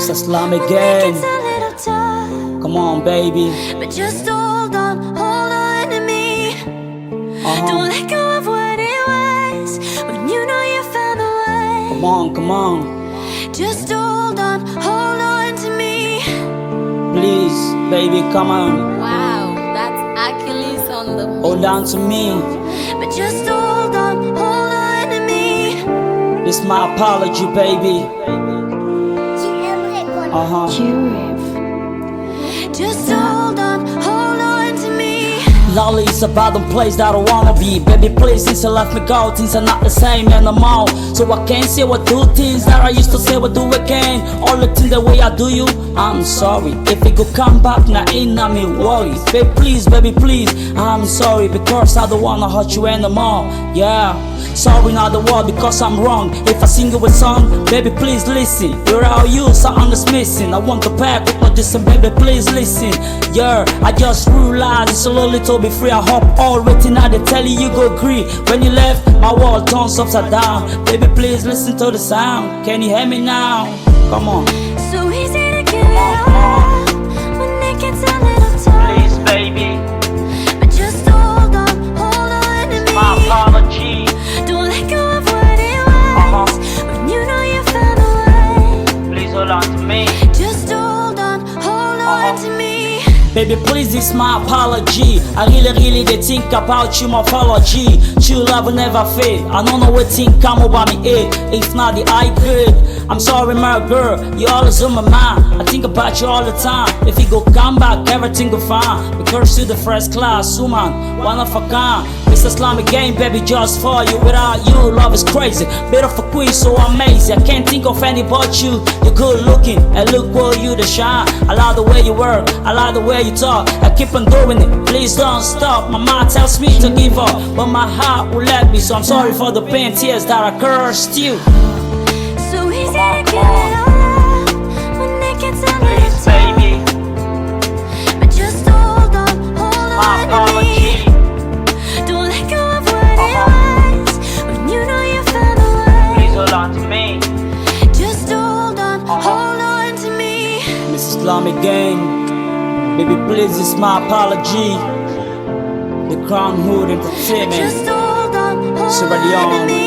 Mr. Slum again. It's a little tough, Come on, baby. but just hold on to me. Don't let go of what it was when you know you found the way. Come on, come on. Just hold on to me. Please, baby, come on. Wow, that's Achilles on the Hold on to me. But just hold on to me. This is my apology, baby. Just hold on to me. Lolly is a bad place that I wanna be. Baby, please, since you left me go, things are not the same anymore. So I can't say what do things that I used to say what do again. All the things the way I do you, I'm sorry. If it could come back, now ain't not me worries. Baby, please, I'm sorry because I don't wanna hurt you anymore. Yeah, sorry not the word because I'm wrong. If I sing you a song, baby, please listen. You're all you, something is missing. I want to pack with my distance, baby, please listen. Yeah, I just realized it's a little bit free. I hope all waiting now they tell you go agree. When you left, my world turns upside down. Baby, please listen to the sound. Can you hear me now? Come on. So easy to give it up when it gets a little tough. Please, baby, But just hold on to me. my apology. Don't let go of what it was when you know you found the way. Please hold on to me. Just hold on to me. Baby, please, it's my apology. I really did think about you, morphology. True love will never fade. I don't know what think come over me head. If not the eye good, I'm sorry, my girl. You always on my mind. I think about you all the time. If you go come back, everything go fine. Because you're the first class woman, one of a kind. Mr. Slum again, baby, just for you. Without you, love is crazy. Bit of a quiz, so amazing. I can't think of any but you. You're good looking, and look where you the shine. I love the way you work, I love the way you talk. I keep on doing it, please don't stop. My mind tells me to give up, but my heart will let me. So I'm sorry for the pain, tears that I cursed you. So easy to give it up when it gets a little tough. Baby, But just hold on my to me. apology. Don't let go of what it was when you know you found the way. Please hold on to me. Just hold on to me. Mrs. Slum again. Baby, please, it's my apology. The Crown Hood Entertainment. Just hold on Sierra Leone. to me.